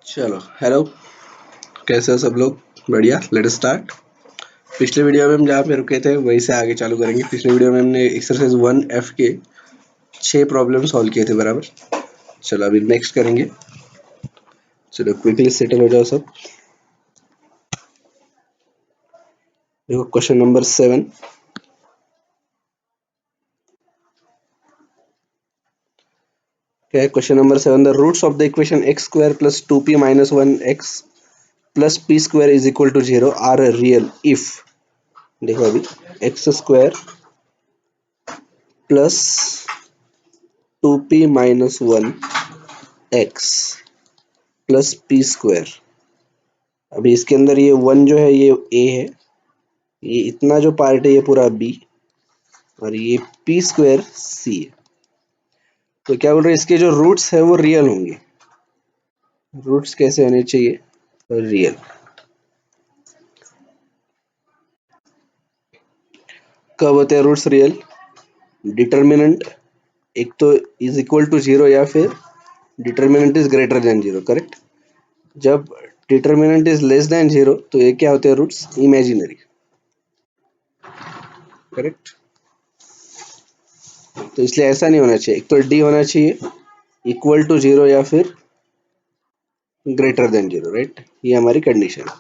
चलो हेलो, कैसे हो सब लोग? बढ़िया, लेट स्टार्ट। पिछले वीडियो में हम जहाँ पे रुके थे वहीं से आगे चालू करेंगे। पिछले वीडियो में हमने एक्सरसाइज 1F के 6 प्रॉब्लम सॉल्व किए थे बराबर। चलो अभी नेक्स्ट करेंगे। चलो क्विकली सेटल हो जाओ सब। देखो क्वेश्चन नंबर 7। क्या है question number 7? The roots of the equation x square plus 2p minus 1x plus p square is equal to 0 are real if. देखो अभी x square plus 2p minus 1x plus p square. अभी इसके अंदर ये 1 जो है ये a है, ये इतना जो पार्ट है ये पूरा b, और ये p स्क्वायर c है। तो क्या बोल रहे हैं, इसके जो रूट्स है वो रियल होंगे। रूट्स कैसे होने चाहिए? रियल। कब होते हैं रूट्स रियल? डिटर्मिनेंट एक तो इज इक्वल टू 0 या फिर determinant is greater than 0, correct. जब डिटर्मिनेंट इज लेस देन 0 तो ये क्या होते हैं? Roots imaginary, correct. तो इसलिए ऐसा नहीं होना चाहिए। एक तो d होना चाहिए इक्वल टू 0 या फिर ग्रेटर देन 0, राइट। ये हमारी कंडीशन है।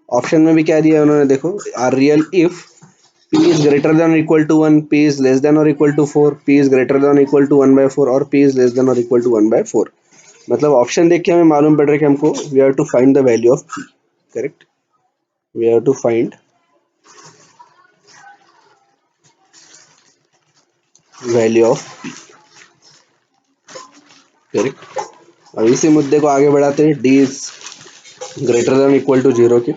ऑप्शन में भी क्या दिया है उन्होंने, देखो, are real if p is greater than or equal to 1, p is less than or equal to 4, p is greater than or equal to 1 by 4 और p is less than or equal to 1 by 4। मतलब option देख के हमें मालूम पड़ रहा है कि हमको we have to find the value of p, correct. we have to find value of p, correct. अब इसी मुद्दे को आगे बढ़ाते हैं। d is greater than or equal to 0 के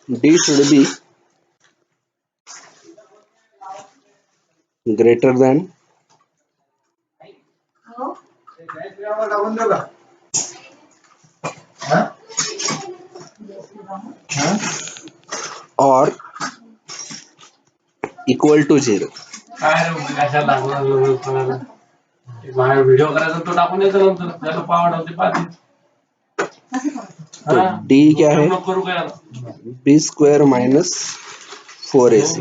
d should be greater than or equal to 0। Video करायचा तो टाकून द्यायचा नंतर, ज्याला पावड होते पाहते। तो d क्या है? b square minus 4ac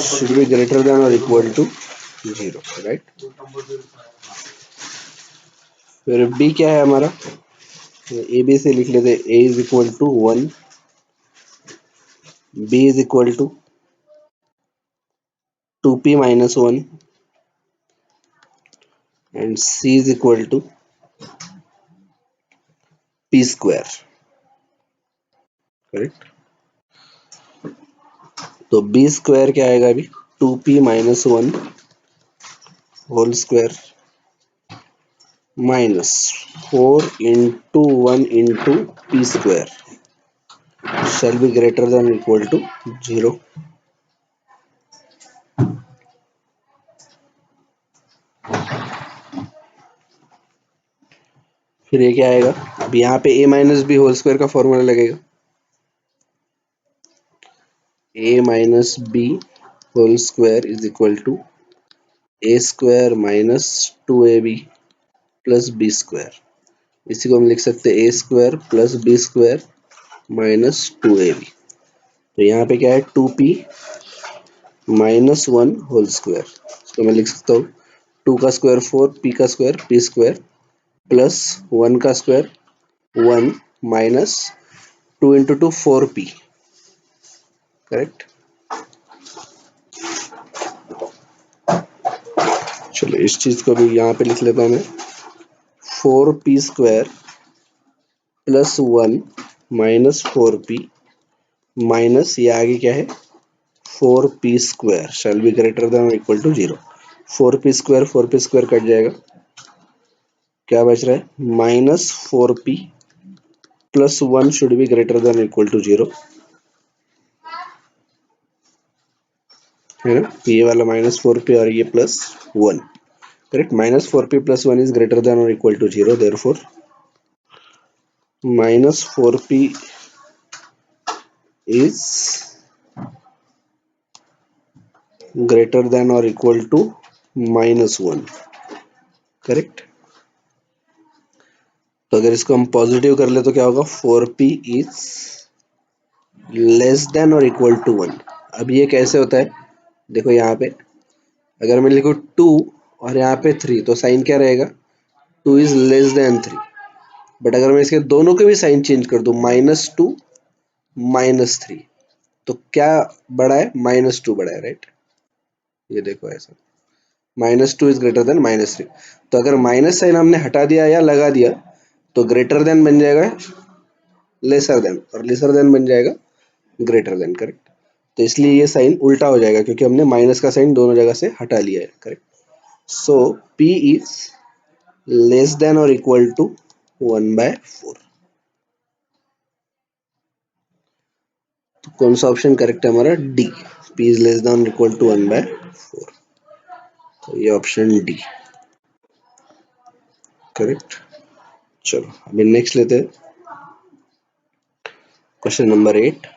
should be greater than or equal to 0, right. फिर b क्या है हमारा? ए बी से लिख लेते। a is equal to 1, b is equal to 2p minus 1 and c is equal to p square, correct. तो b square क्या आएगा अभी? 2p minus 1 whole square minus 4 into 1 into p square shall be greater than or equal to 0। फिर ये क्या आएगा? अब यहाँ पे a minus B whole square का फॉर्मूला लगेगा। a minus B whole square is equal to a square minus 2ab plus B square. इसी को हम लिख सकते हैं a square plus B square minus 2ab। तो यहाँ पे क्या है? 2p minus 1 whole square. तो मैं लिख सकता हूँ 2 का स्क्वायर 4, p का स्क्वायर p स्क्वायर प्लस 1 का square 1 minus 2 into 2 4p, correct. चलो इस चीज को भी यहाँ पे लिख लेता हूँ मैं। 4p square plus 1 minus 4p minus ये आगे क्या है? 4p square shall be greater than equal to 0। 4p square cut जाएगा, क्या बच रहा है? Minus 4p plus 1 should be greater than equal to 0, है ना। ये वाला माइनस 4p और ये plus 1, correct. Minus 4p plus 1 is greater than और equal to 0, therefore minus 4p is greater than or equal to minus 1, correct. तो अगर इसको हम पॉजिटिव कर ले तो क्या होगा, 4p इज लेस देन और इक्वल टू 1। अब ये कैसे होता है, देखो यहाँ पे अगर मैं लिखूँ 2 और यहाँ पे 3 तो साइन क्या रहेगा, 2 इज लेस देन 3। बट अगर मैं इसके दोनों के भी साइन चेंज कर दूँ, -2 -3, तो क्या बड़ा है, -2 बड़ा है, राइट। ये देखो ऐसा, -2 इज ग्रेटर देन -3। तो अगर माइनस साइन हमने हटा दिया या लगा दिया तो ग्रेटर देन बन जाएगा लेसर देन, और लेसर देन बन जाएगा ग्रेटर देन, करेक्ट। तो इसलिए ये साइन उल्टा हो जाएगा क्योंकि हमने माइनस का साइन दोनों जगह से हटा लिया है, correct. So p is less then और इक्वल टू 1/4। तो कौन सा ऑप्शन करेक्ट है हमारा, D, p is less then और इक्वल टू 1/4। तो ये ऑप्शन डी करेक्ट। चलो अभी नेक्स्ट लेते हैं, question number 8।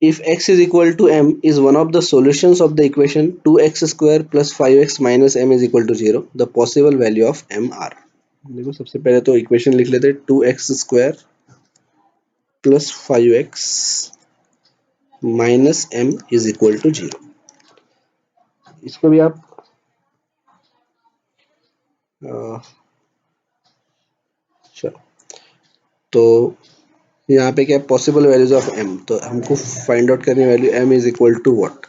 If x is equal to m is one of the solutions of the equation 2x square plus 5x minus m is equal to 0, the possible value of m are। देखो सबसे पहले तो equation लिख लेते हैं, 2x square plus 5x minus m is equal to 0। इसको भी आप चलो, तो यहाँ पे क्या पॉसिबल वैल्यूज ऑफ m, तो हमको फाइंड आउट करनी value m is equal to what.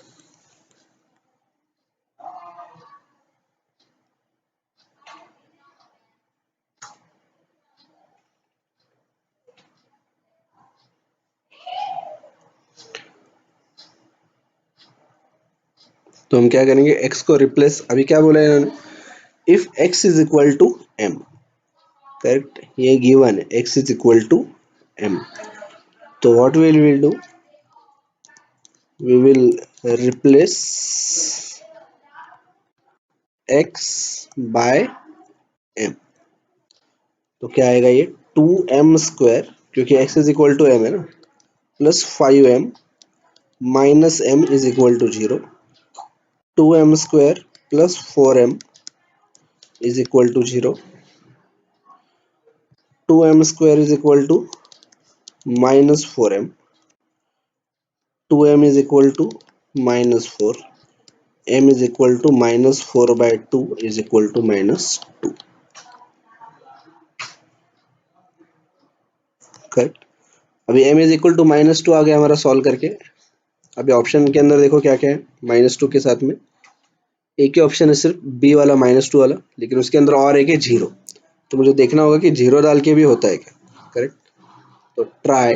तो हम क्या करेंगे, x को रिप्लेस, अभी क्या बोला है इन्होंने, if x is equal to m, correct, ये गिवन है x is equal to m। तो what will do, we will replace x by m। तो क्या आएगा ये 2m स्क्वायर, क्योंकि x is equal to m है ना, plus 5m minus m is equal to 0। 2m square plus 4m is equal to 0। 2m square is equal to minus 4m। 2m is equal to -4, m is equal to -4/2 is equal to -2, correct. अभी m is equal to -2 आ गया हमारा solve करके। अभी option के अंदर देखो क्या क्या है, -2 के साथ में एक ही ऑप्शन है सिर्फ बी वाला -2 वाला, लेकिन उसके अंदर और एक है 0। तो मुझे देखना होगा कि 0 डाल के भी होता है क्या, करेक्ट। तो try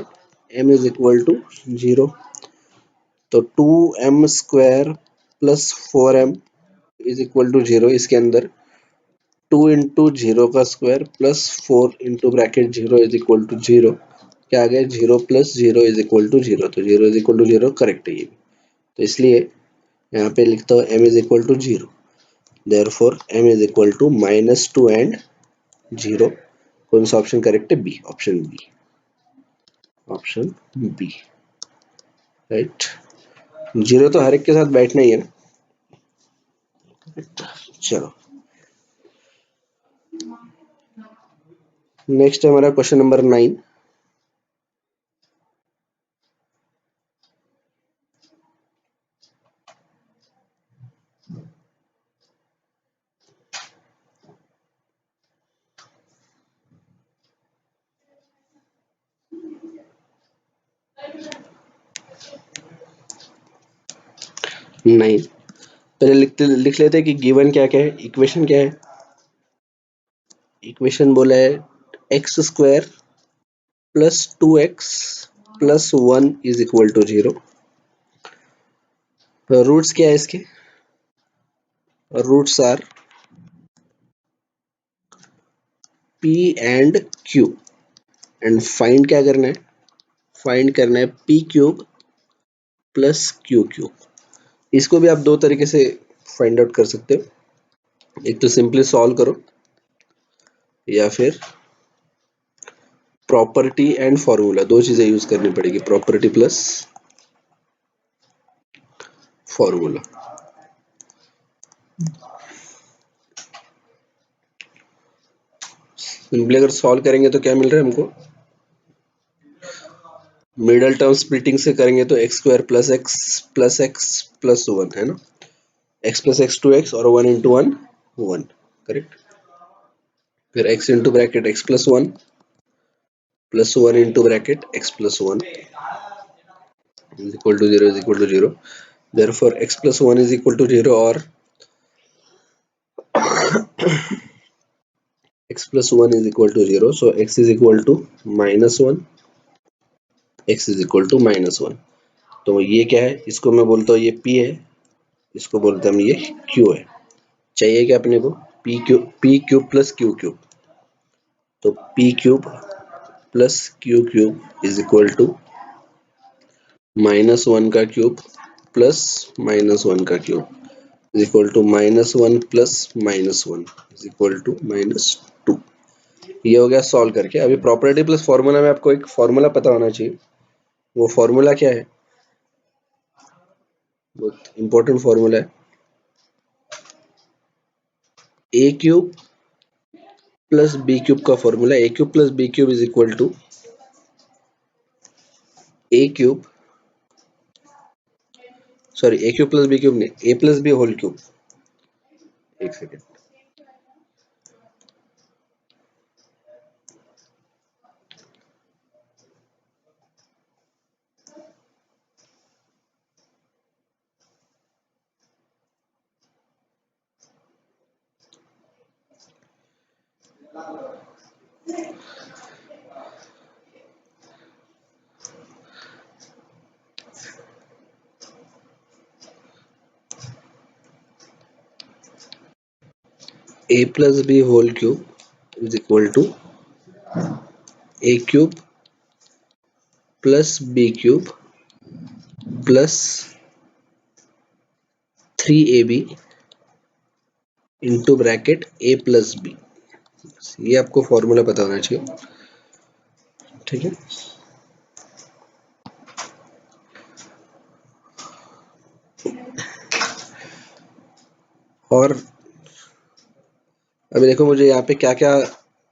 m is equal to 0। तो 2m square plus 4m is equal to 0, इसके अंदर 2 इंटू 0 का square plus 4 into bracket 0 is equal to 0। क्या आ गया, 0 प्लस 0 इज इक्वल टू 0, तो 0 इज इक्वल टू 0 करेक्ट है ये। तो इसलिए यहाँ पे लिखता हूँ m is equal to 0, therefore m is equal to -2 and 0। कौन सा ऑप्शन करेक्ट है, B, option B, option B, right. 0 तो हर एक के साथ बैठना ही है ना। चलो नेक्स्ट है हमारा क्वेश्चन नंबर 9। नहीं, पहले लिख लेते हैं कि गिवन क्या क्या है, इक्वेशन क्या है। इक्वेशन बोला है x square plus 2x plus 1 is equal to 0। Roots क्या है इसके, roots are p and q, and find क्या करना है, फाइंड करना है p cube plus q cube. इसको भी आप दो तरीके से फाइंड आउट कर सकते हो, एक तो सिंपली सॉल्व करो, या फिर प्रॉपर्टी एंड फॉर्मूला, दो चीजें यूज करनी पड़ेगी, प्रॉपर्टी प्लस फॉर्मूला। सिंपली अगर सॉल्व करेंगे तो क्या मिल रहा है हमको, मिडल टर्म स्प्लिटिंग से करेंगे तो x square plus x plus one है ना, x plus x two x और one into one one, correct. फिर x into bracket x plus one into bracket x plus one is equal to 0 is equal to 0. Therefore, x plus 1 is equal to 0 or x plus 1 is equal to 0. So, x is equal to minus 1, x is equal to minus 1. तो ये क्या है, इसको मैं बोलता हूँ ये p है, इसको बोलते हैं हम ये q है। चाहिए क्या अपने को, p cube plus q cube, तो p cube plus q cube is equal to minus one का क्यूब प्लस माइनस वन का cube is equal to minus one plus minus one is equal to minus two. ये हो गया solve करके। अभी property plus formula में आपको एक फॉर्मूला पता होना चाहिए, वो फॉर्मूला क्या है, बहुत इंपॉर्टेंट फॉर्मूला है, a cube plus b cube का formula. A cube plus b cube is equal to a cube, sorry a cube plus b cube नहीं, a plus B whole cube. एक second, a plus B whole cube is equal to a cube plus b cube plus 3ab into bracket a plus b. ये आपको formula पता होना चाहिए, ठीक है। और अभी देखो मुझे यहाँ पे क्या क्या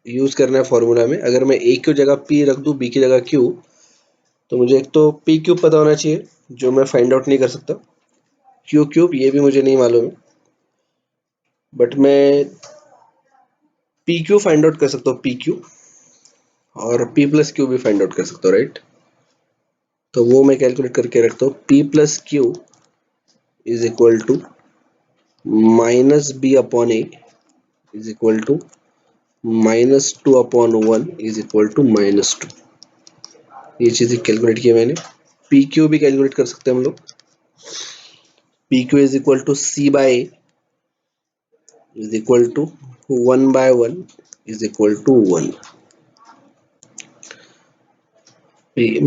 यूज करना है फॉर्मूला में। अगर मैं ए की जगह पी रख दूं, बी की जगह क्यू, तो मुझे एक तो पी क्यूब पता होना चाहिए जो मैं फाइंड आउट नहीं कर सकता, क्यू क्यूब ये भी मुझे नहीं मालूम है, बट मैं पी क्यू फाइंड आउट कर सकता हूँ, पी क्यू, और पी प्लस क्यू भी फाइंड आउट कर सकता हूँ, राइट। तो वो मैं कैलकुलेट करके रखता हूँ, p plus q is equal to minus b upon a is equal to minus two upon one is equal to minus two. ये चीजें कैलकुलेट की मैंने। पी क्यू भी कैलकुलेट कर सकते हैं हम लोग, p q is equal to c by a is equal to one by one is equal to one.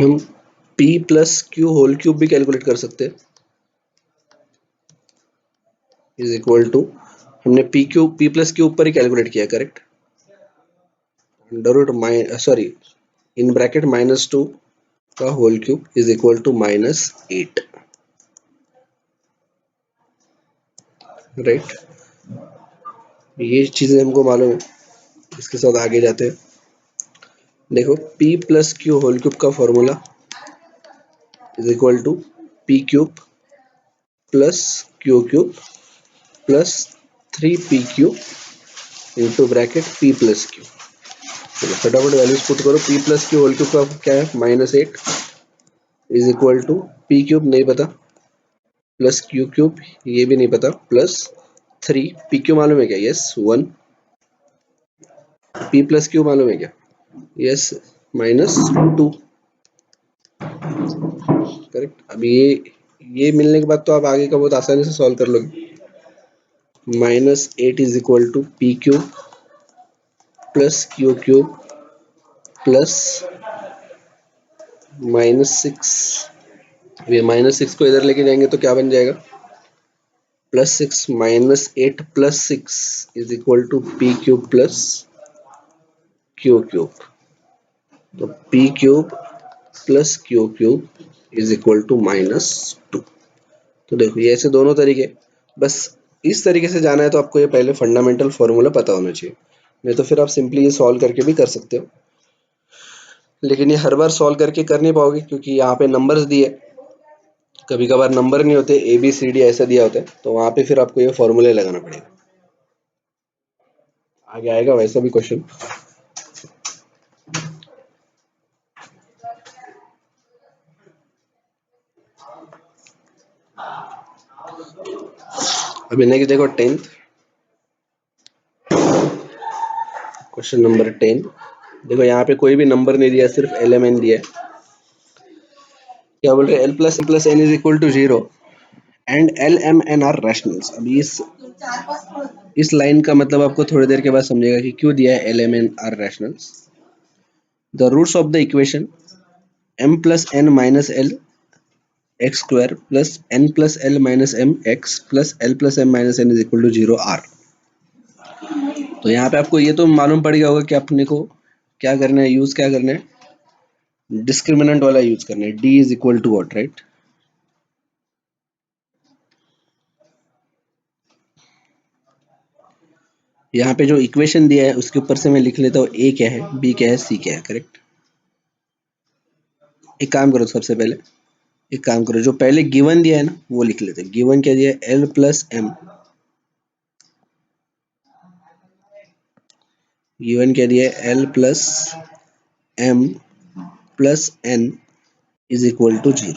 हम p plus q whole cube भी कैलकुलेट कर सकते हैं, इज इक्वल टू, हमने पी प्लस क्यू ऊपर ही कैलकुलेट किया, correct, under root sorry in bracket minus two का whole cube is equal to minus eight, right. ये चीजें हमको मालूम है, इसके साथ आगे जाते हैं। देखो p plus q whole cube का formula is equal to p cube plus q cube plus 3pq into bracket p plus q. चलो फटाफट वैल्यूज पुट करो। p plus q whole cube का क्या है, minus eight is equal to p cube नहीं पता, plus q cube ये भी नहीं पता, प्लस 3 p क्यू मालूम है क्या, yes one, p plus Q मालूम है क्या, यस माइनस टू, करेक्ट। अब ये मिलने के बाद तो आप आगे का बहुत आसानी से सॉल्व कर लोगे। Minus eight is equal to p cube plus q cube plus minus six, ये माइनस सिक्स को इधर लेके जाएंगे तो क्या बन जाएगा, plus six, minus eight plus six is equal to p cube plus q cube. तो p cube plus q cube is equal to minus two. तो देखो ये ऐसे दोनों तरीके, बस इस तरीके से जाना है तो आपको ये पहले फंडामेंटल फॉर्मूला पता होना चाहिए। नहीं तो फिर आप सिंपली ये सॉल्व करके भी कर सकते हो, लेकिन ये हर बार सॉल्व करके कर नहीं पाओगे क्योंकि यहाँ पे नंबर्स दिए, कभी कभार नंबर नहीं होते, ए बी सी डी ऐसा दिया होता है, तो वहाँ पे फिर आपको ये फॉर्मूले लगाना पड़ेगा। आगे आएगा वैसा भी क्वेश्चन। अभी नेक्स्ट देखो 10th क्वेश्चन नंबर 10। देखो यहाँ पे कोई भी नंबर नहीं दिया, सिर्फ एल एम एन दिया है। क्या बोल रहे हैं, l plus n is equal to 0 and l m n are rationals. अभी इस लाइन का मतलब आपको थोड़ी देर के बाद समझेगा कि क्यों दिया है l m n are rationals. The roots of the equation m plus n minus l x square plus n plus l minus m x plus l plus m minus n is equal to 0 are. तो यहाँ पे आपको ये तो मालूम पड़ गया होगा कि अपने को क्या करना है, यूज क्या करना है, डिस्क्रिमिनेंट वाला यूज करना है, d is equal to what, right. यहाँ पे जो इक्वेशन दिया है उसके ऊपर से मैं लिख लेता हूँ a क्या है, b क्या है, c क्या है, करेक्ट। एक काम करो, सबसे पहले एक काम करो, जो पहले गिवन दिया है ना वो लिख लेते हैं। गिवन क्या दिया है, l प्लस एम, गिवन क्या दिया है, l plus m plus n is equal to 0।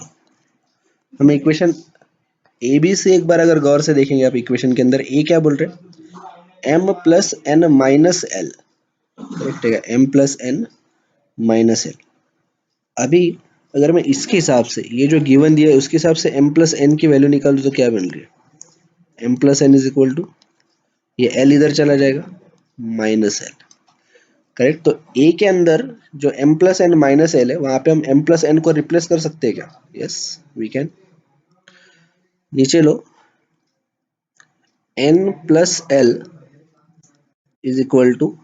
हम इक्वेशन ए बी से एक बार अगर गौर से देखेंगे आप, इक्वेशन के अंदर ए क्या बोल रहे हैं, m plus n minus l, correct है, m plus n minus l. अभी अगर मैं इसके हिसाब से, ये जो गिवन दिया है उसके हिसाब से m प्लस एन की वैल्यू निकालूं तो क्या बन रही है, m plus n is equal to, ये l इधर चला जाएगा, माइनस एल, करेक्ट। तो a के अंदर जो m plus n minus l है, वहां पे हम m प्लस एन को रिप्लेस कर सकते हैं क्या, यस वी कैन। नीचे लो, n plus l is equal to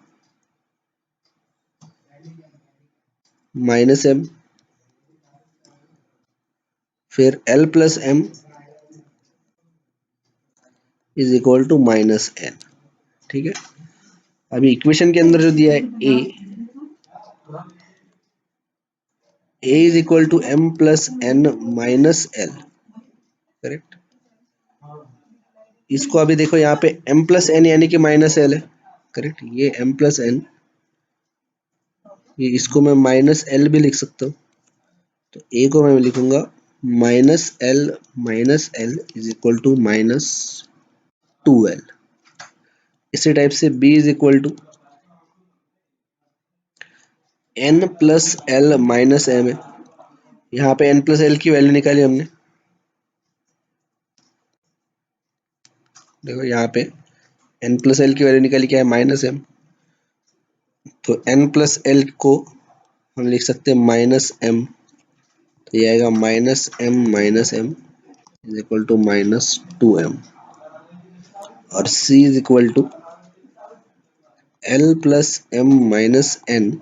minus m, फिर l plus m is equal to minus N, ठीक है। अभी इक्वेशन के अंदर जो दिया है a is equal to m plus n minus l, correct. इसको अभी देखो यहाँ पे m प्लस एन यानी कि माइनस एल है, करेक्ट। ये m प्लस एन, ये इसको मैं माइनस एल भी लिख सकता हूँ। तो a को मैं लिखूंगा minus l is equal to minus 2l। इसी टाइप से b is equal to n plus l minus m है। यहाँ पे n प्लस एल की वैल्यू निकाली हमने, देखो यहाँ पे n प्लस एल की वैल्यू निकाली, क्या है, माइनस एम। तो n प्लस एल को हम लिख सकते हैं माइनस एम, तो ये आएगा minus m is equal to -2m। और c is equal to l plus m minus n,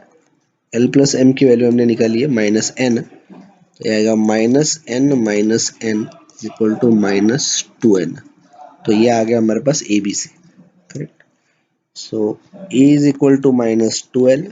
l plus m की वैल्यू हमने निकाली है माइनस एन, तो ये आएगा minus n is equal to -2n। तो ये आ गया हमारे पास a b c, correct. So a is equal to -2l,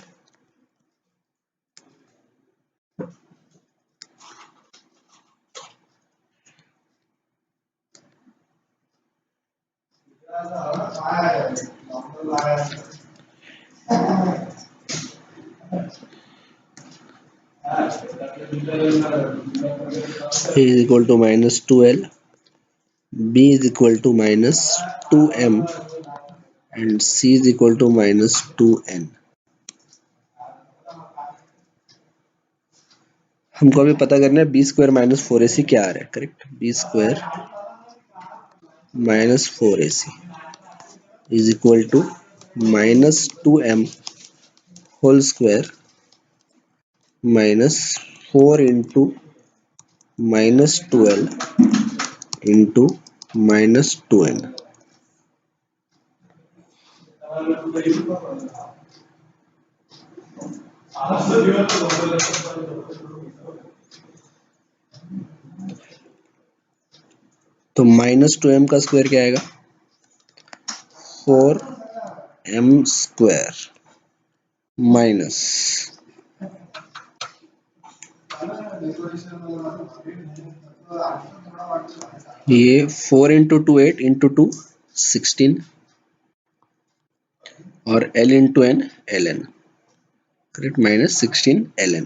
a is equal to -2l, b is equal to -2m and c is equal to -2n। हमको अभी पता करना है बी स्क्वायर माइनस 4ac क्या आ रहा है, correct. B square minus 4ac is equal to -2m whole square minus 4 into -12 into -2n। तो -2m का स्क्वायर क्या आएगा, 4 एम स्क्वायर माइनस ये 4 × 2 8 × 2 16 और L × n correct minus 16 ln।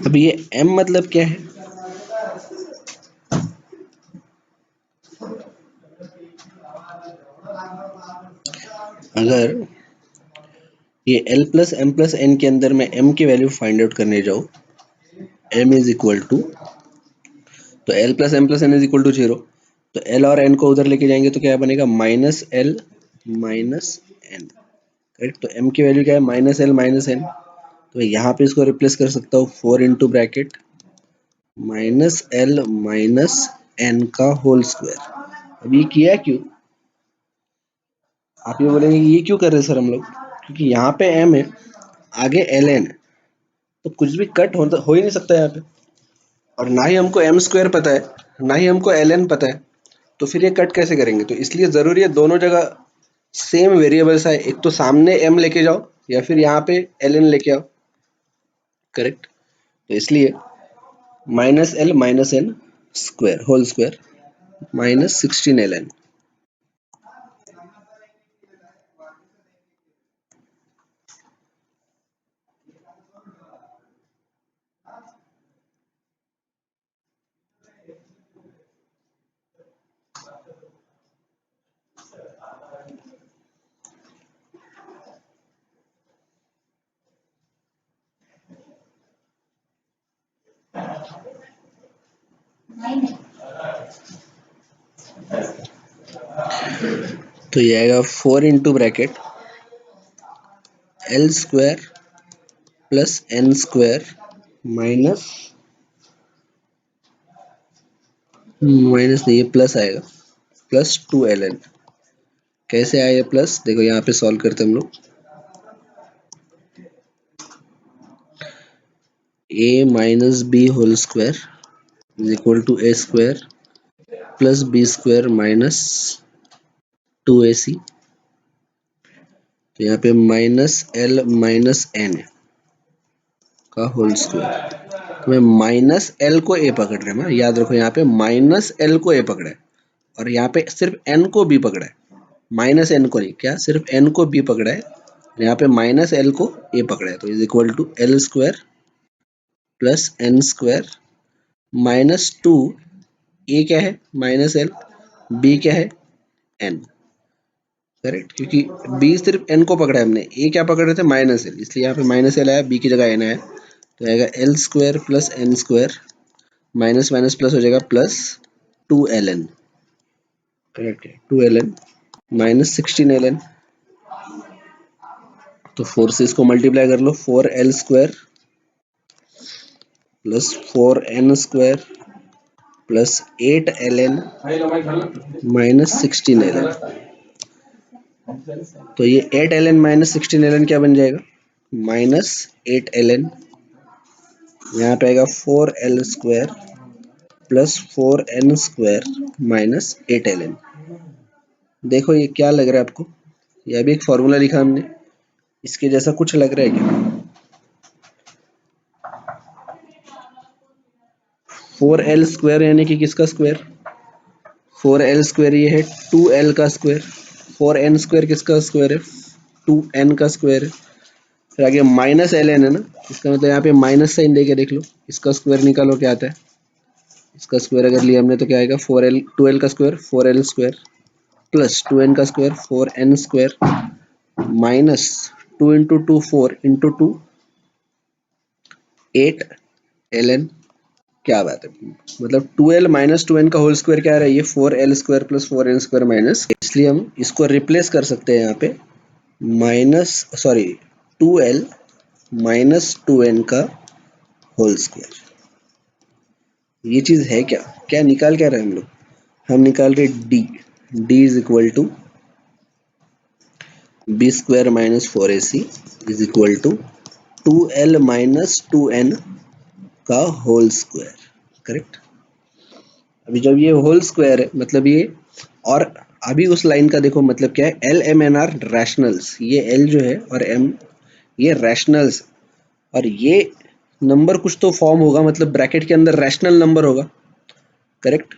अब ये m मतलब क्या है? अगर ये L plus M plus N के अंदर मैं m की वैल्यू फाइंड आउट करने जाऊँ, m इज इक्वल टू, तो L plus M plus N is equal to 0, तो L और N को उधर लेके जाएंगे तो क्या बनेगा minus L minus N। Correct, तो m की वैल्यू क्या है माइनस L माइनस N, तो यहाँ पे इसको रिप्लेस कर सकता हूँ 4 into bracket minus L minus N का होल स्क्वायर। अब ये किया क्यों? आप ये बोलेंगे ये क्यों कर रहे हैं सर हम लोग, क्योंकि यहाँ पे m है, आगे ln है, तो कुछ भी कट हो ही नहीं सकता यहाँ पे, और ना ही हमको m स्क्वायर पता है, ना ही हमको ln पता है, तो फिर ये कट कैसे करेंगे? तो इसलिए ज़रूरी है दोनों जगह सेम वेरिएबल्स आए, एक तो सामने m लेके जाओ या फिर यहाँ पे ln लेके आओ। करेक्ट, तो इसलिए minus l minus n square whole square minus 16 ln। तो ये आएगा 4 into bracket l square plus n square minus minus नहीं, ये प्लस आएगा, प्लस 2 ln। कैसे आया ये प्लस? देखो यहाँ पे सॉल्व करते हम लोग, a minus B whole square is equal to A square plus B square minus 2ac। तो यहाँ पे माइनस एल माइनस एन का होल स्क्वायर, तो मैं माइनस एल को ए पकड़ रहे हैं, याद रखो यहाँ पे माइनस एल को ए पकड़ा है और यहाँ पे सिर्फ एन को बी पकड़ा है, माइनस एन को नहीं, क्या सिर्फ एन को बी पकड़ा है, यहाँ पे माइनस एल को ए पकड़ा है, तो is equal to l square plus n square minus 2, a क्या है माइनस एल, बी क्या है एन। करेक्ट, क्योंकि बी सिर्फ एन को पकड़ा है हमने, ए क्या पकड़ रहे थे माइनस एल, इसलिए यहाँ पे माइनस एल आया, बी की जगह एन आया, तो आएगा l square plus n square minus minus plus हो जाएगा प्लस 2 ln। करेक्ट है 2 ln माइनस 16 ln, तो 4 से इसको मल्टीप्लाई कर लो, 4l square plus 4n square plus 8 ln minus 16 ln। तो ये 8 ln माइनस 16 ln क्या बन जाएगा माइनस 8 ln, यहाँ पे आएगा 4l square plus 4n square minus 8 ln। देखो ये क्या लग रहा है आपको, यह भी एक फॉर्मूला लिखा हमने, इसके जैसा कुछ लग रहा है क्या? 4l स्क्वायर यानी कि किसका स्क्वायर? 4l स्क्वायर ये है 2l का स्क्वायर, 4n स्क्वायर किसका स्क्वायर है 2n का स्क्वायर है, फिर आगे माइनस ln है ना, इसका मतलब यहाँ पे माइनस साइन देके देख लो, इसका स्क्वायर निकालो क्या आता है, इसका स्क्वायर अगर लिया हमने तो क्या आएगा 4l 2l का square 4l square plus 2n का square 4n square minus 2 into 2 4 into 2 8 ln। क्या बात है, मतलब 2l माइनस 2n का होल स्क्वायर क्या आ रहा है, ये 4l square plus 4n square minus, इसलिए हम इसको रिप्लेस कर सकते हैं यहाँ पे minus sorry 2l minus 2n का होल स्क्वायर। ये चीज है क्या, क्या निकाल क्या रहे हैं हम लोग, हम निकाल रहे d, d is equal to b square minus 4ac is equal to 2l minus 2n का होल स्क्वायर, करेक्ट। अभी जब ये होल स्क्वायर है मतलब ये, और अभी उस लाइन का देखो मतलब क्या है, l m n are rationals, ये एल जो है और एम ये रैशनल्स, और ये नंबर कुछ तो फॉर्म होगा, मतलब ब्रैकेट के अंदर रैशनल नंबर होगा, करेक्ट।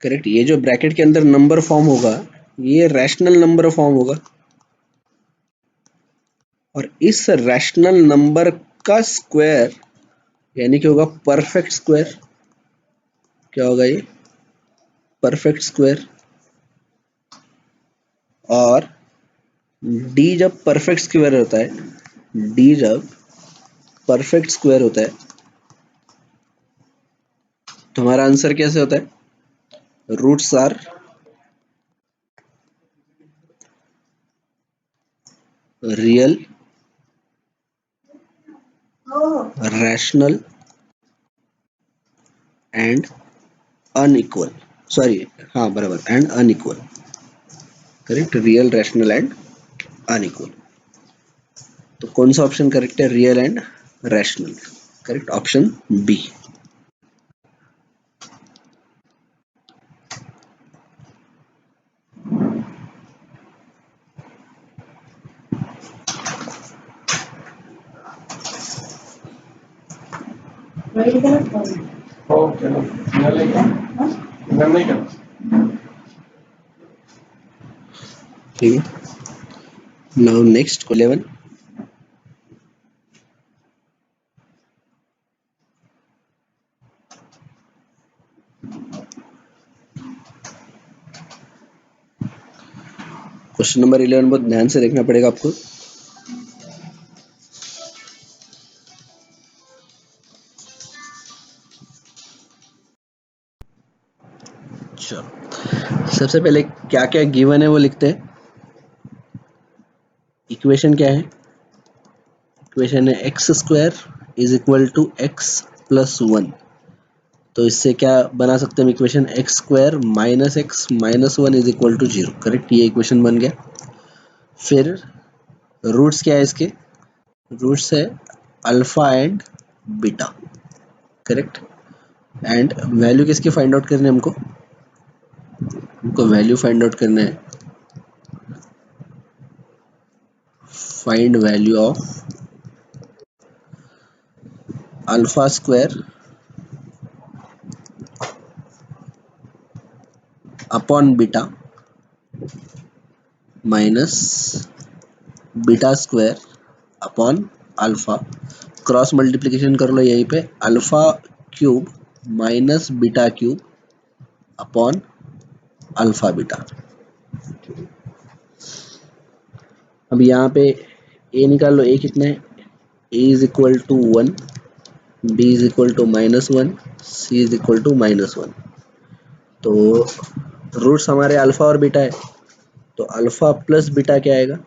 करेक्ट, ये जो ब्रैकेट के अंदर नंबर फॉर्म होगा ये रैशनल नंबर फॉर्म होगा, और इस रैशनल नंबर का स्क्वायर यानी कि होगा परफेक्ट स्क्वायर। क्या होगा ये? Perfect square. और डी जब परफेक्ट स्क्वायर होता है, डी जब परफेक्ट स्क्वायर होता है तो हमारा आंसर कैसे होता है? Roots are real, rational and unequal, sorry हाँ बराबर, and unequal, correct, real rational and unequal. तो कौन सा ऑप्शन करेक्ट है? Real and rational, correct, option B. ठीक है, नाउ नेक्स्ट 11। क्वेश्चन नंबर 11 बहुत ध्यान से देखना पड़ेगा आपको। चलो, सबसे पहले क्या क्या गिवन है वो लिखते हैं। इक्वेशन क्या है? इक्वेशन है x square is equal to x plus one. तो इससे क्या बना सकते हैं हम equation? X square minus x minus one is equal to zero, correct, ये इक्वेशन बन गया। फिर रूट्स क्या है इसके? रूट्स है alpha and beta, correct. And value किसकी फाइंड आउट करनी है हमको? हमको वैल्यू फाइंड आउट करना है, find value of alpha square upon beta minus beta square upon alpha. Cross multiplication कर लो यहीं पे, alpha cube minus beta cube upon alpha beta. अब यहाँ पे ए निकाल लो, ए कितना है? A is equal to one, b is equal to minus one, c is equal to minus one. तो रूट्स हमारे अल्फा और बीटा है, तो अल्फा प्लस बीटा क्या आएगा?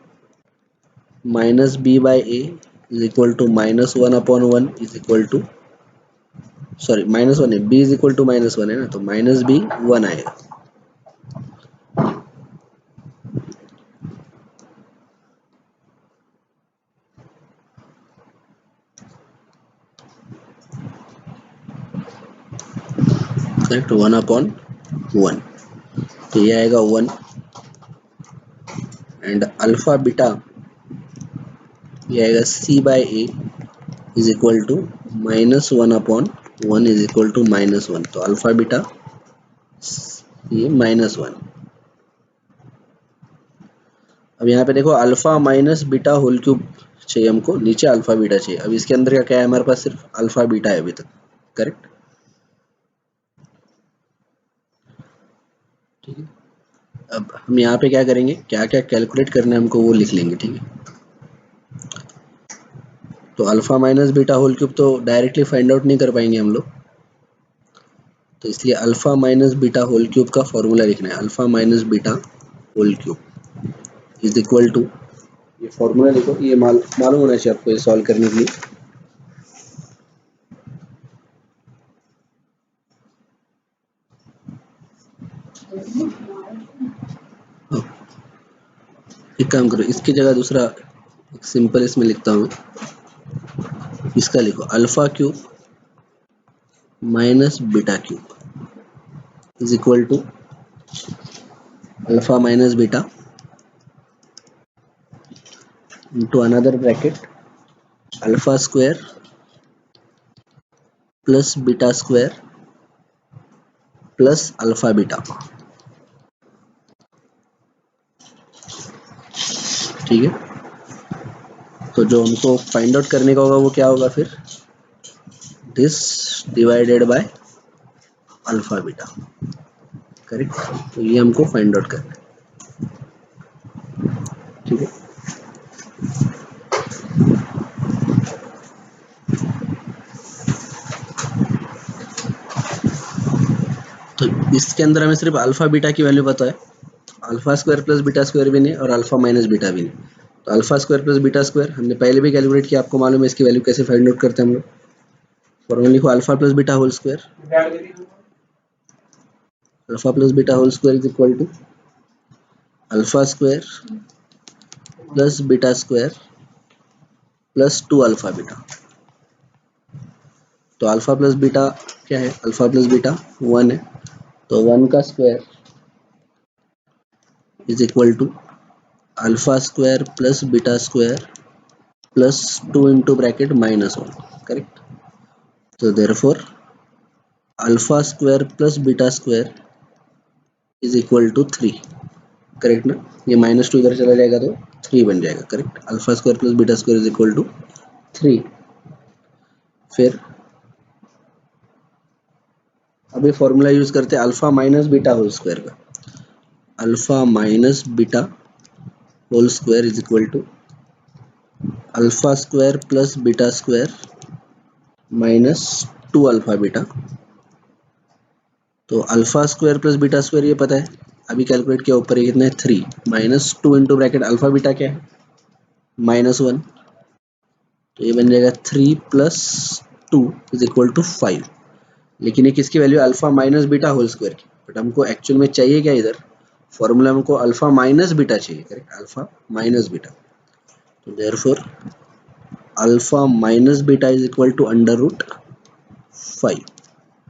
Minus b by A is equal to minus one upon one is equal to, sorry minus one है, B is equal to minus one है ना, तो माइनस बी वन आएगा। करेक्ट, वन अपॉन वन, तो ये आएगा वन। एंड अल्फा बीटा ये आएगा C by A is equal to minus one upon one is equal to minus one, तो अल्फा बीटा ये माइनस वन। अब यहाँ पे देखो alpha minus beta whole cube चाहिए हमको, नीचे अल्फा बीटा चाहिए। अब इसके अंदर क्या क्या है हमारे पास? सिर्फ अल्फा बीटा है अभी तक, करेक्ट, ठीक है। अब हम यहाँ पे क्या करेंगे, क्या क्या कैलकुलेट करना है हमको वो लिख लेंगे, ठीक है। तो alpha minus beta whole cube तो डायरेक्टली फाइंड आउट नहीं कर पाएंगे हम लोग, तो इसलिए alpha minus beta whole cube का फॉर्मूला लिखना है। Alpha minus beta whole cube is equal to, ये फॉर्मूला लिखो, ये मालूम होना चाहिए आपको ये सॉल्व करने के लिए। एक काम करो, इसकी जगह दूसरा एक सिंपल इसमें लिखता हूँ, इसका लिखो alpha cube minus beta cube is equal to alpha minus beta into another bracket alpha square plus beta square plus alpha beta. ठीक है, तो जो हमको फाइंड आउट करने का होगा वो क्या होगा फिर, this divided by alpha beta. Correct, तो ये हमको फाइंड आउट करना है। ठीक है, तो इसके अंदर हमें सिर्फ अल्फा बीटा की वैल्यू पता है, alpha square plus beta square भी नहीं और अल्फा माइनस बीटा भी नहीं। तो alpha square plus beta square हमने पहले भी कैलकुलेट किया, आपको मालूम है इसकी वैल्यू कैसे फाइंड आउट करते हैं हम लोग। फॉर्मूला लिखो alpha plus beta whole square, alpha plus beta whole square is equal to alpha square plus beta square plus 2 alpha beta. तो अल्फा प्लस बीटा क्या है, अल्फा प्लस बीटा 1 है, तो 1 का square is equal to alpha square plus beta square plus 2 into bracket minus 1। Correct, तो therefore alpha square plus beta square is equal to 3। Correct ना, ये -2 इधर चला जाएगा तो 3 बन जाएगा। Correct, alpha square plus beta square is equal to 3। फिर अभी फॉर्मूला यूज करते हैं alpha minus beta whole square का, alpha minus beta whole square is equal to alpha square plus beta square minus 2 alpha beta. तो alpha square plus beta square ये पता है, अभी कैलकुलेट किया, ऊपर ये कितना है 3, minus 2 into bracket alpha beta क्या है -1, तो ये बन जाएगा 3 प्लस 2 इज इक्वल टू 5। लेकिन ये किसकी वैल्यू, alpha minus beta whole square की, बट हमको एक्चुअल में चाहिए क्या इधर, फॉर्मूला हमको अल्फा माइनस बीटा चाहिए। करेक्ट, अल्फा माइनस बीटा, तो therefore alpha minus beta is equal to under root 5।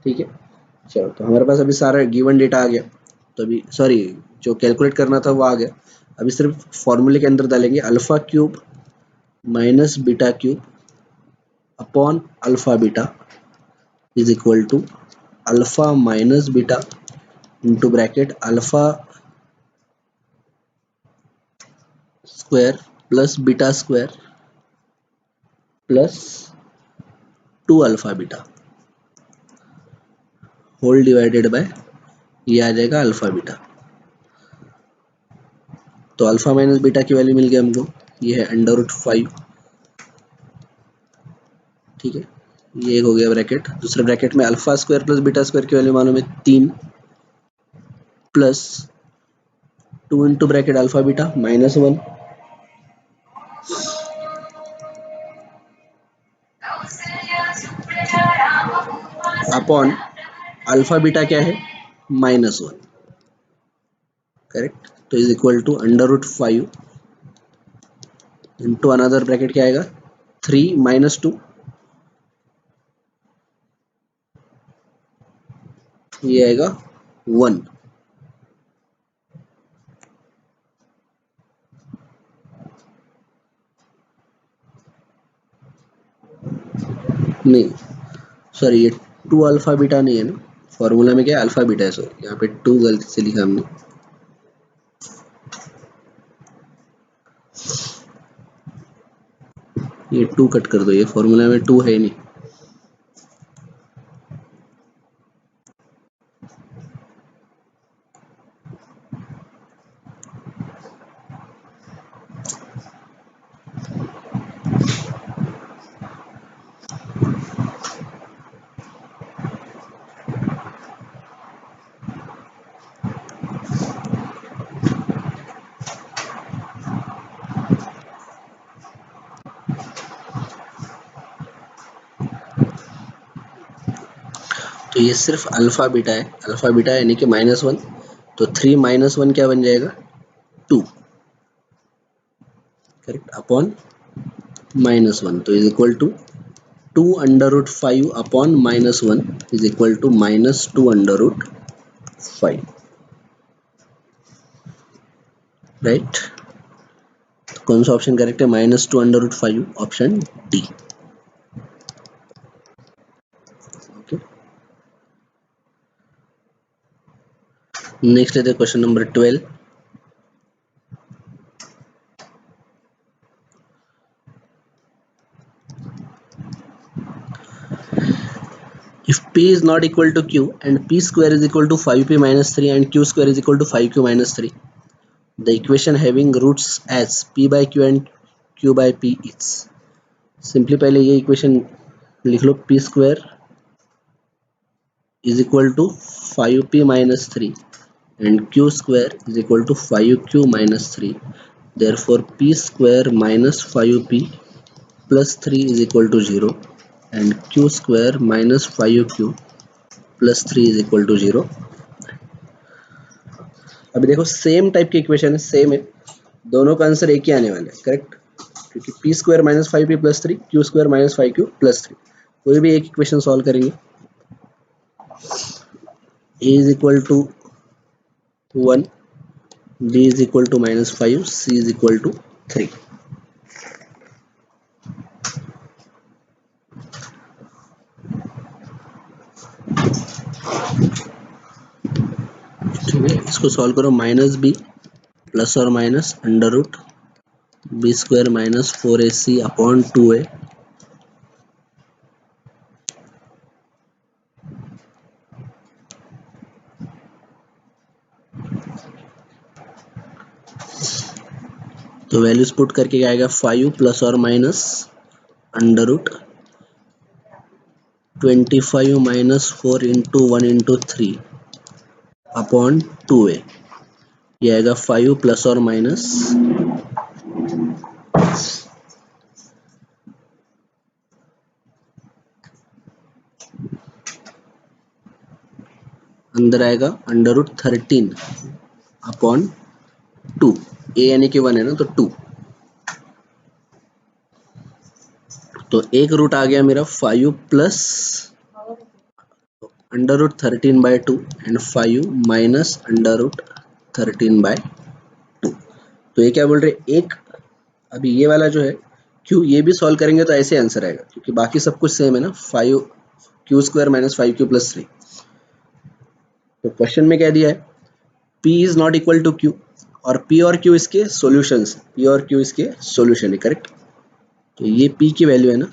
ठीक है, चलो तो हमारे पास अभी सारा गिवन डेटा आ गया, तो अभी सॉरी जो कैलकुलेट करना था वो आ गया। अभी सिर्फ फॉर्मूले के अंदर डालेंगे alpha cube minus beta cube upon alpha beta is equal to alpha minus beta into bracket alpha square plus beta square plus 2 alpha beta whole divided by, ये आ जाएगा अल्फा बीटा। तो अल्फा माइनस बीटा की value मिल गई हमको, ये है अंडर रूट 5। ठीक है, ये एक हो गया ब्रैकेट। दूसरे ब्रैकेट में alpha square plus beta square की वैल्यू मालूम है 3 plus 2 into bracket alpha beta -1 upon alpha beta क्या है -1। करेक्ट, तो is equal to under root 5 into another bracket क्या आएगा 3 -2, ये आएगा 1। नहीं सॉरी, ये 2 अल्फा बीटा नहीं है ना, फॉर्मूला में क्या है अल्फा बीटा है, सॉरी यहाँ पे 2 गलती से लिखा हमने। ये 2 कट कर दो, ये फॉर्मूला में 2 है नहीं। तो ये सिर्फ अल्फा बीटा है, अल्फा बीटा यानी कि -1 तो 3 माइनस 1 क्या बन जाएगा, 2, करेक्ट, अपॉन -1, तो is equal to 2 under root 5 upon -1 is equal to -2 under root 5, right. कौन सा ऑप्शन करेक्ट है, -2 under root 5, option D. Okay, next लेते हैं question number 12। If p is not equal to q and p square is equal to 5p minus 3 and q square is equal to 5q minus 3, the equation having roots as p by q and q by p is, simply पहले ये equation लिख लो, p square is equal to 5p minus 3 and q square is equal to 5q minus 3, therefore p square minus 5p plus 3 is equal to 0 and q square minus 5q plus 3 is equal to 0। अभी देखो same type की equation है, same है, दोनों का answer एक ही आने वाला है, करेक्ट, क्योंकि P square minus 5p plus 3, Q square minus 5q plus 3, कोई भी एक इक्वेशन सॉल्व करेंगे। A is equal to 1, b is equal to -5, c is equal to 3। ठीक है, इसको सॉल्व करो, -b प्लस और minus under root b square minus 4ac upon 2a, तो वैल्यूज पुट करके क्या आएगा, 5 प्लस और minus under root 25 minus 4 into 1 into 3 upon 2a, ये आएगा 5 प्लस और माइनस अंदर आएगा अंडर रूट 13 अपॉन 2, ए यानी कि 1 है ना, तो 2, तो एक रूट आ गया मेरा 5 plus under root 13 by 2 and 5 minus under root 13 by 2। तो ये क्या बोल रहे, एक अभी ये वाला जो है क्यू, ये भी सॉल्व करेंगे तो ऐसे आंसर आएगा, क्योंकि बाकी सब कुछ सेम है ना, 5 Q square minus 5q plus 3। तो क्वेश्चन में क्या दिया है, p is not equal to q और p और q इसके सॉल्यूशंस, p और q इसके सॉल्यूशन है, करेक्ट। तो ये p की वैल्यू है ना,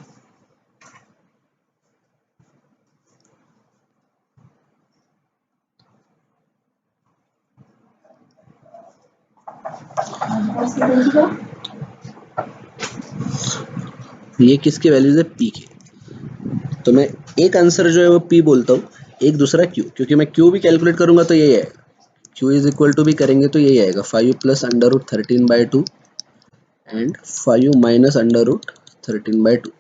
ये किसके वैल्यूज है, p के, तो मैं एक आंसर जो है वो p बोलता हूँ, एक दूसरा q, क्योंकि मैं q भी कैलकुलेट करूंगा तो यही आएगा, q इज इक्वल टू भी करेंगे तो यही आएगा, 5 plus under root 13 by 2 and 5 minus under root 13 by 2,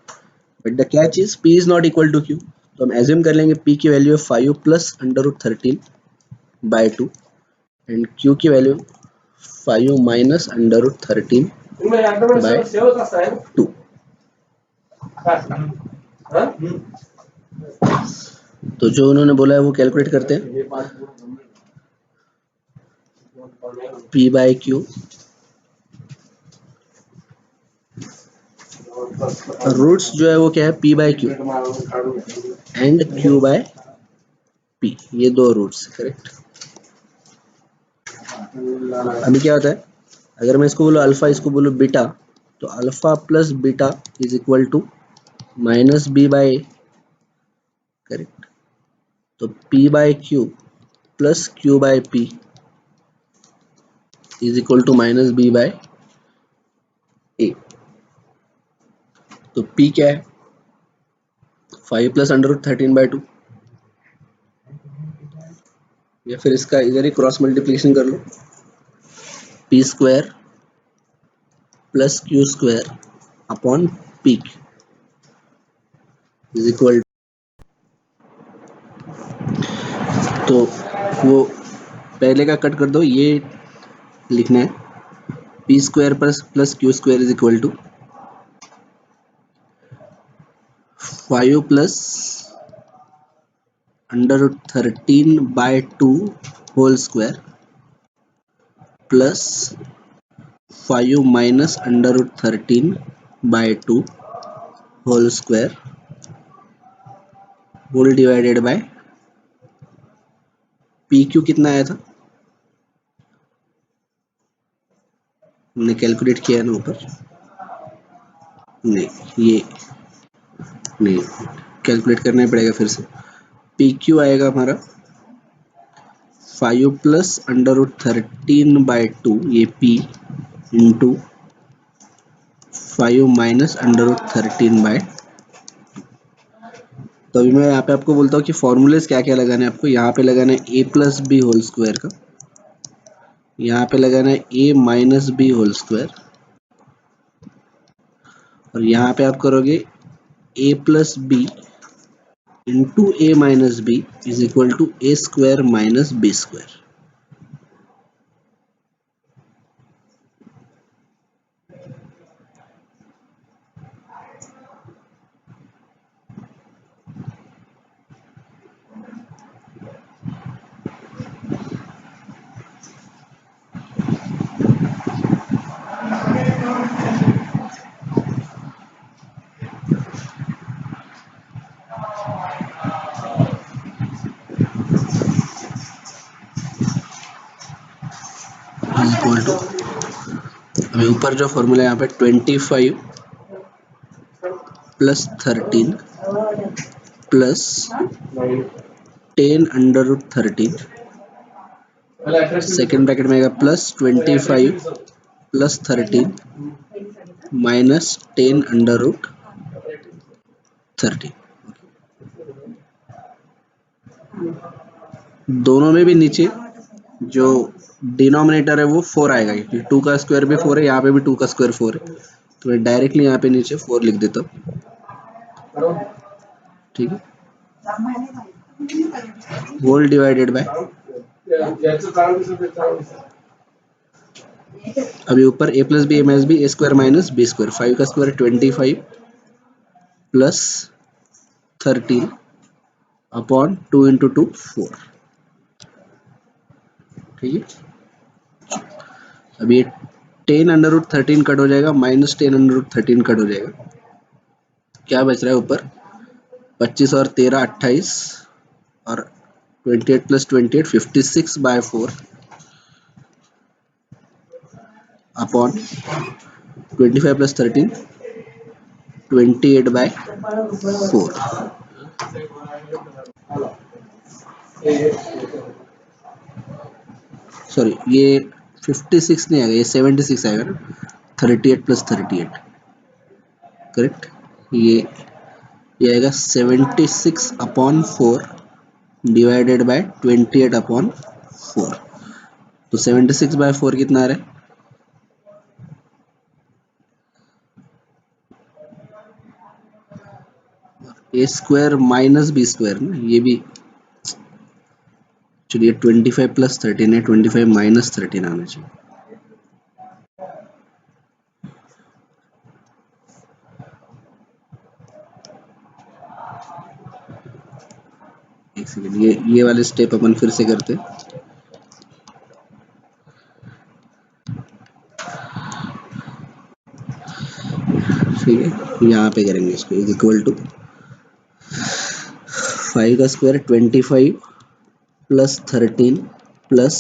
but the catch is p is not equal to q, तो हम एज्यूम कर लेंगे p की वैल्यू है 5 plus under root 13 by 2 and q की value 5 minus under root 13 by 2। तो जो उन्होंने बोला है वो कैलकुलेट करते हैं, p बाय q, रूट्स जो है वो क्या है, p by q and q by p, ये दो रूट्स, करेक्ट। अभी क्या होता है, अगर मैं इसको बोलूँ अल्फा, इसको बोलूँ बीटा, तो alpha plus beta is equal to minus B by A, correct. तो p by q plus q by p is equal to minus B by A. तो p क्या है, 5 प्लस अंडर रूट 13 बाय 2, या फिर इसका इधर ही cross multiplication कर लो, p square plus q square upon p is equal, तो वो पहले का कट कर दो, ये लिखना है p square plus q square is equal to 5 plus √13/2 whole square plus 5 minus √13/2 whole square whole divided by p q कितना आया था, हमने कैलकुलेट किया ना ऊपर, नहीं ये नहीं, कैलकुलेट करना ही पड़ेगा फिर से। पी क्यू आएगा हमारा 5 प्लस √13/2 ये पी इंटू 5 माइनस √13/, तो अभी मैं यहाँ पे आपको बोलता हूँ कि फॉर्मूलेस क्या क्या लगाना है आपको। यहाँ पे लगाना है A plus B whole square का, यहाँ पे लगाना है A minus B whole square, और यहाँ पे आप करोगे A plus B into A minus B is equal to A square minus B square. Is equal to, अभी ऊपर जो फॉर्मूला है यहाँ पे 25 प्लस 13 प्लस 10√13, सेकेंड ब्रैकेट में आएगा प्लस 25 प्लस 13 माइनस 10√13। दोनों में भी नीचे जो डिनोमिनेटर है वो 4 आएगा, क्योंकि 2 का स्क्वायर भी 4 है, यहाँ पे भी 2 का स्क्वायर 4 है, तो मैं डायरेक्टली यहाँ पे नीचे 4 लिख देता हूँ, ठीक है। होल डिवाइडेड बाय, अभी ऊपर ए प्लस बी ए माइनस बी ए स्क्वायर माइनस बी स्क्वायर, 5 का स्क्वायर 25 प्लस 13 अपॉन 2 इंटू 2 4, ठीक है। अब ये 10√13 कट हो जाएगा, माइनस 10√13 कट हो जाएगा, क्या बच रहा है ऊपर 25 और 13 28 और 28 प्लस 28 56/4 अपॉन 25 प्लस 13 28/4। सॉरी, ये 56 नहीं आएगा, ये 76 आएगा ना, 38 प्लस 38, करेक्ट। ये आएगा 76/4 डिवाइडेड बाय 28/4, तो 76/4 कितना आ रहा है, ए स्क्वायर माइनस बी स्क्वायर ना, ये भी चलिए 25 प्लस 13 है, 25 माइनस 13 आना चाहिए। एक सेकेंड, ये वाले स्टेप अपन फिर से करते हैं, ठीक है। यहाँ पे करेंगे इसको, इज इक्वल टू 5 का square 25 plus 13 plus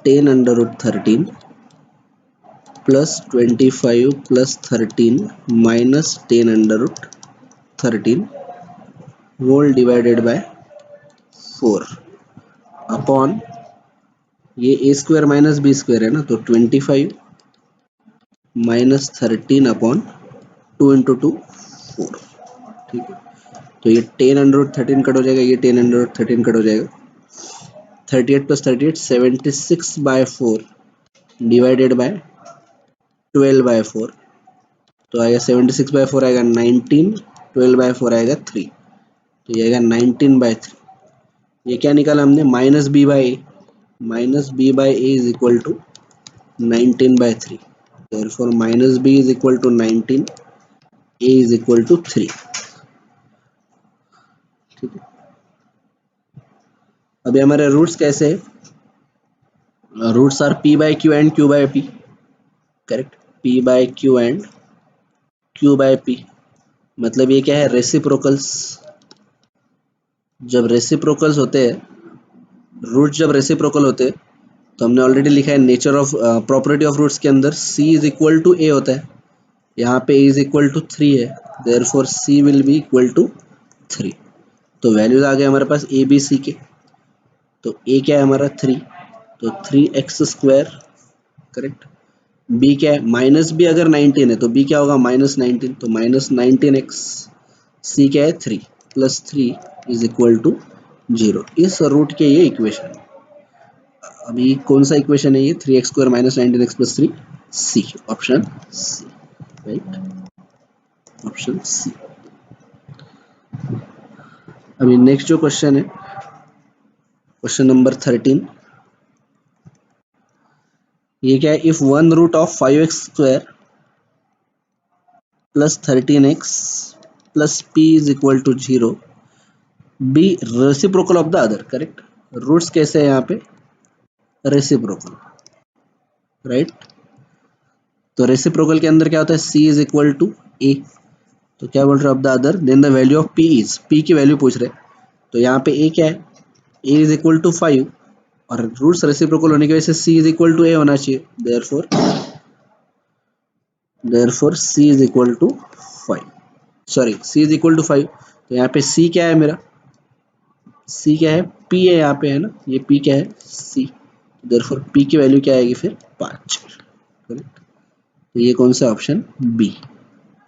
10√13 plus 25 plus 13 minus 10√13 whole divided by 4 upon, ये a square minus B square है ना, तो 25 माइनस 13 अपॉन 2 इंटू 2 4, ठीक है। तो ये 10√13 कट हो जाएगा, ये 10√13 कट हो जाएगा, 38 प्लस 38 76/4 डिवाइडेड बाय 12/4, तो आएगा 76/4 आएगा 19, 12/4 आएगा 3, तो ये आएगा 19/3। ये क्या निकाला हमने, minus b by a, minus b by a is equal to 19 by 3. Therefore minus b is equal to 19, a is equal to 3. ठीक है, अभी हमारे रूट्स कैसे है? Roots are p by q and q by p. Correct, p by q and q by p. मतलब ये क्या है? रेसिप्रोकल्स. जब रेसिप्रोकल्स होते हैं, रूट जब रेसिप्रोकल होते हैं, तो हमने ऑलरेडी लिखा है nature of property of roots के अंदर c is equal to a होता है. यहाँ पे a इज इक्वल टू 3 है, therefore c will be equal to 3. तो वैल्यूज आ गए हमारे पास a b c के. तो a क्या है हमारा 3, तो 3x स्क्वायर. करेक्ट. b क्या है? माइनस b अगर 19 है तो b क्या होगा? -19, तो -19x. c क्या है? 3 प्लस 3 इज इक्वल टू 0. इस रूट के ये इक्वेशन. अभी कौन सा इक्वेशन है ये? 3x square -19x plus 3, C. Option C. Right, option C. अभी नेक्स्ट जो क्वेश्चन है, क्वेश्चन नंबर 13. ये क्या है? If one root of 5x square plus 13x plus p is equal to 0, be reciprocal of the other. Correct. Roots कैसे है यहाँ पे? रेसिप्रोकल. राइट. तो रेसिप्रोकल के अंदर क्या होता है? c is equal to a. तो क्या बोल रहे हो? Of the other, then the value of p is, p की वैल्यू पूछ रहे. तो यहाँ पे a क्या है? a इज इक्वल टू 5, और रूट्स रेसिप्रोकल होने की वजह से c is equal to a होना चाहिए. Therefore c is equal to 5. Sorry, c is equal to 5. तो यहाँ पे c क्या है मेरा? c क्या है? p है यहाँ पे, है ना? ये p क्या है? c. देयरफॉर p की वैल्यू क्या आएगी फिर? 5. करेक्ट. तो ये कौन सा? Option B.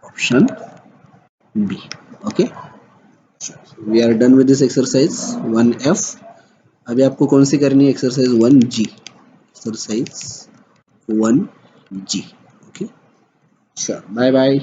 Option B. Okay, we are done with this exercise 1F. अभी आपको कौन सी करनी है? Exercise 1G. Exercise 1G. Okay, चलो बाय बाय.